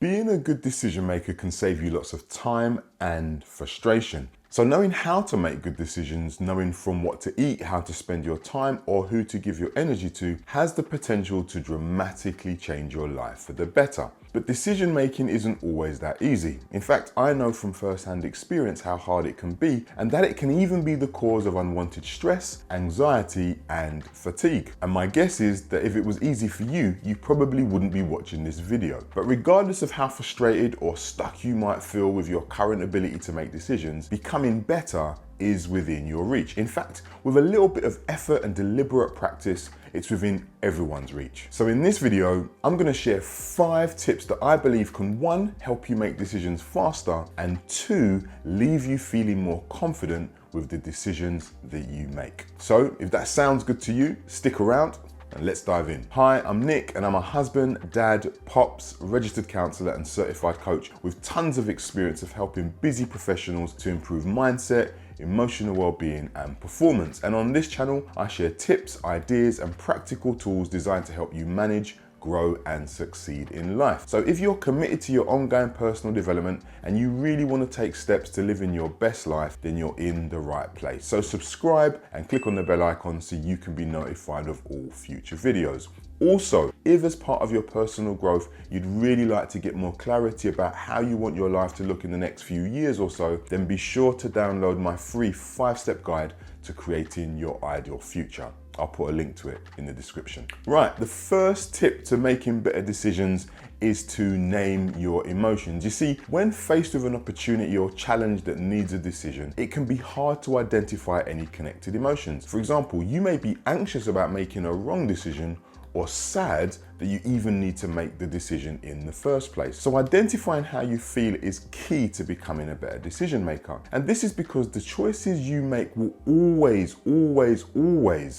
Being a good decision maker can save you lots of time and frustration. So knowing how to make good decisions, knowing from what to eat, how to spend your time, or who to give your energy to, has the potential to dramatically change your life for the better. But decision making isn't always that easy. In fact, I know from first-hand experience how hard it can be, and that it can even be the cause of unwanted stress, anxiety, and fatigue. And my guess is that if it was easy for you, you probably wouldn't be watching this video. But regardless of how frustrated or stuck you might feel with your current ability to make decisions, becoming better is within your reach. In fact, with a little bit of effort and deliberate practice, it's within everyone's reach. So in this video, I'm going to share 5 tips that I believe can 1, help you make decisions faster, and 2, leave you feeling more confident with the decisions that you make. So if that sounds good to you, stick around and let's dive in. Hi, I'm Nick and I'm a husband, dad, pops, registered counselor and certified coach with tons of experience of helping busy professionals to improve mindset, emotional well-being and performance. And on this channel, I share tips, ideas and practical tools designed to help you manage, grow and succeed in life. So if you're committed to your ongoing personal development and you really want to take steps to living your best life, then you're in the right place. So subscribe and click on the bell icon so you can be notified of all future videos. Also, if as part of your personal growth, you'd really like to get more clarity about how you want your life to look in the next few years or so, then be sure to download my free 5-step guide to creating your ideal future. I'll put a link to it in the description. Right, the first tip to making better decisions is to name your emotions. You see, when faced with an opportunity or challenge that needs a decision, it can be hard to identify any connected emotions. For example, you may be anxious about making a wrong decision or sad that you even need to make the decision in the first place. So identifying how you feel is key to becoming a better decision maker. And this is because the choices you make will always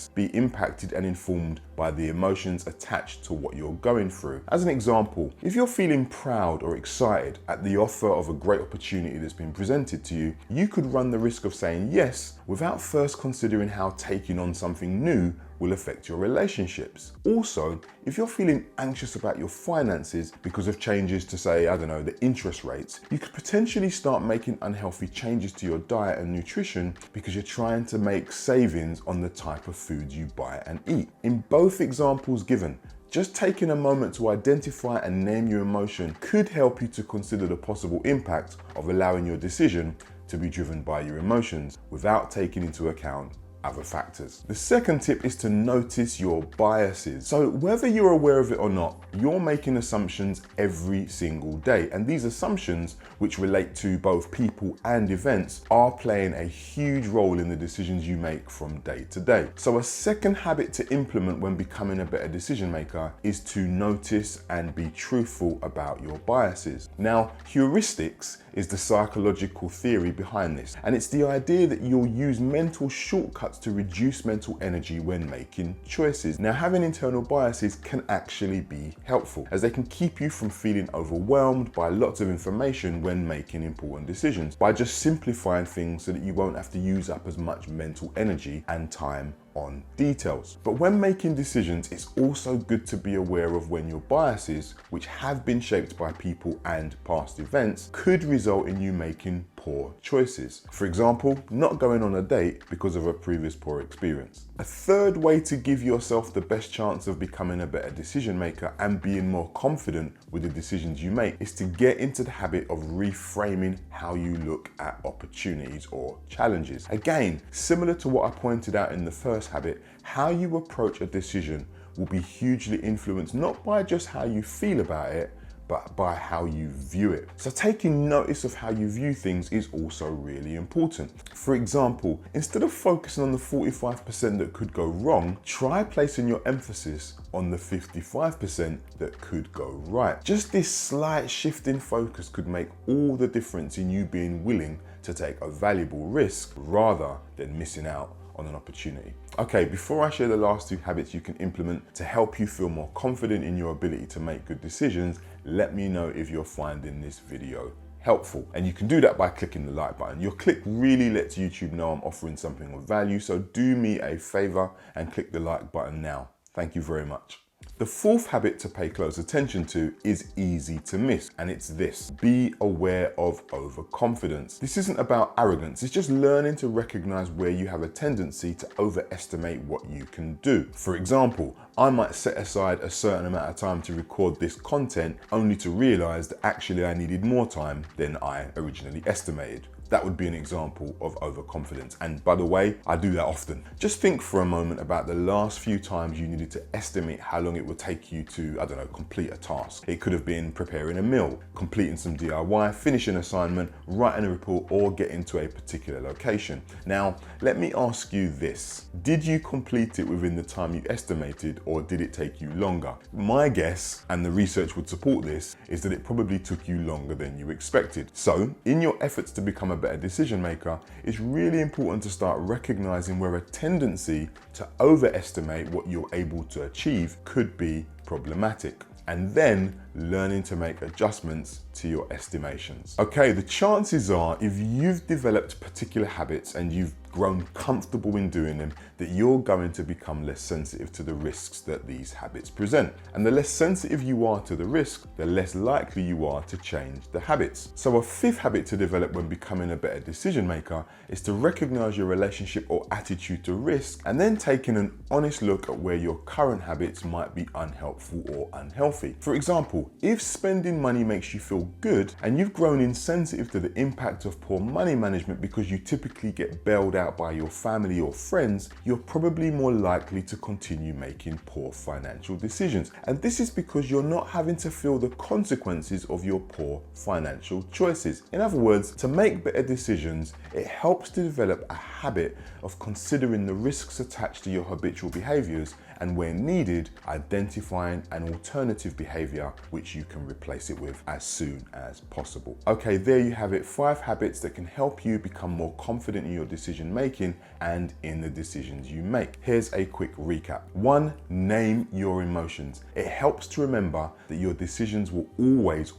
be impacted and informed by the emotions attached to what you're going through. As an example, if you're feeling proud or excited at the offer of a great opportunity that's been presented to you, you could run the risk of saying yes without first considering how taking on something new will affect your relationships. Also, if you're feeling anxious about your finances because of changes to, say, I don't know, the interest rates, you could potentially start making unhealthy changes to your diet and nutrition because you're trying to make savings on the type of foods you buy and eat. In both examples given, just taking a moment to identify and name your emotion could help you to consider the possible impact of allowing your decision to be driven by your emotions without taking into account other factors. The second tip is to notice your biases. So whether you're aware of it or not, you're making assumptions every single day. And these assumptions, which relate to both people and events, are playing a huge role in the decisions you make from day to day. So a second habit to implement when becoming a better decision maker is to notice and be truthful about your biases. Now, heuristics is the psychological theory behind this, and it's the idea that you'll use mental shortcuts to reduce mental energy when making choices. Now, having internal biases can actually be helpful, as they can keep you from feeling overwhelmed by lots of information when making important decisions, by just simplifying things so that you won't have to use up as much mental energy and time on details. But when making decisions, it's also good to be aware of when your biases, which have been shaped by people and past events, could result in you making poor choices. For example, not going on a date because of a previous poor experience. A third way to give yourself the best chance of becoming a better decision maker and being more confident with the decisions you make is to get into the habit of reframing how you look at opportunities or challenges. Again, similar to what I pointed out in the first habit, how you approach a decision will be hugely influenced not by just how you feel about it, but by how you view it. So taking notice of how you view things is also really important. For example, instead of focusing on the 45% that could go wrong, try placing your emphasis on the 55% that could go right. Just this slight shift in focus could make all the difference in you being willing to take a valuable risk rather than missing out on an opportunity. Okay, before I share the last 2 habits you can implement to help you feel more confident in your ability to make good decisions, let me know if you're finding this video helpful. And you can do that by clicking the like button. Your click really lets YouTube know I'm offering something of value, so do me a favor and click the like button now. Thank you very much. The fourth habit to pay close attention to is easy to miss, and it's this: be aware of overconfidence. This isn't about arrogance, it's just learning to recognize where you have a tendency to overestimate what you can do. For example, I might set aside a certain amount of time to record this content only to realize that actually I needed more time than I originally estimated. That would be an example of overconfidence. And by the way, I do that often. Just think for a moment about the last few times you needed to estimate how long it would take you to, I don't know, complete a task. It could have been preparing a meal, completing some DIY, finishing an assignment, writing a report, or getting to a particular location. Now, let me ask you this. Did you complete it within the time you estimated, or did it take you longer? My guess, and the research would support this, is that it probably took you longer than you expected. So, in your efforts to become a better decision maker, it's really important to start recognizing where a tendency to overestimate what you're able to achieve could be problematic, and then learning to make adjustments to your estimations. Okay, the chances are, if you've developed particular habits and you've grown comfortable in doing them, that you're going to become less sensitive to the risks that these habits present. And the less sensitive you are to the risk, the less likely you are to change the habits. So a fifth habit to develop when becoming a better decision maker is to recognize your relationship or attitude to risk, and then taking an honest look at where your current habits might be unhelpful or unhealthy. For example, if spending money makes you feel good and you've grown insensitive to the impact of poor money management because you typically get bailed out by your family or friends, you're probably more likely to continue making poor financial decisions. And this is because you're not having to feel the consequences of your poor financial choices. In other words, to make better decisions, it helps to develop a habit of considering the risks attached to your habitual behaviors, and where needed, identifying an alternative behavior which you can replace it with as soon as possible. Okay, there you have it, 5 habits that can help you become more confident in your decision making and in the decisions you make. Here's a quick recap. 1, name your emotions. It helps to remember that your decisions will always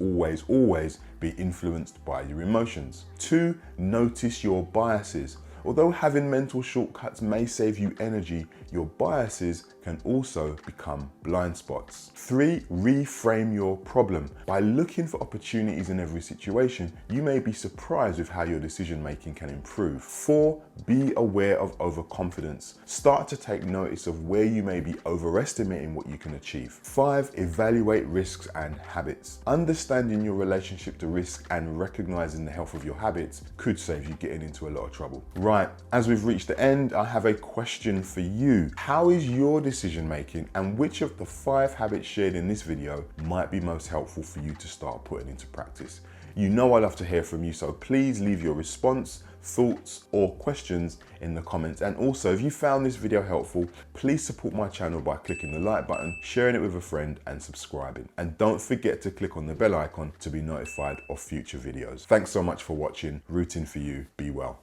be influenced by your emotions. 2, notice your biases. Although having mental shortcuts may save you energy, your biases can also become blind spots. 3, reframe your problem. By looking for opportunities in every situation, you may be surprised with how your decision making can improve. 4, be aware of overconfidence. Start to take notice of where you may be overestimating what you can achieve. 5, evaluate risks and habits. Understanding your relationship to risk and recognizing the health of your habits could save you getting into a lot of trouble. Right, as we've reached the end, I have a question for you. How is your decision making, and which of the 5 habits shared in this video might be most helpful for you to start putting into practice? You know I love to hear from you, so please leave your response, thoughts or questions in the comments. And also, if you found this video helpful, please support my channel by clicking the like button, sharing it with a friend and subscribing. And don't forget to click on the bell icon to be notified of future videos. Thanks so much for watching. Rooting for you. Be well.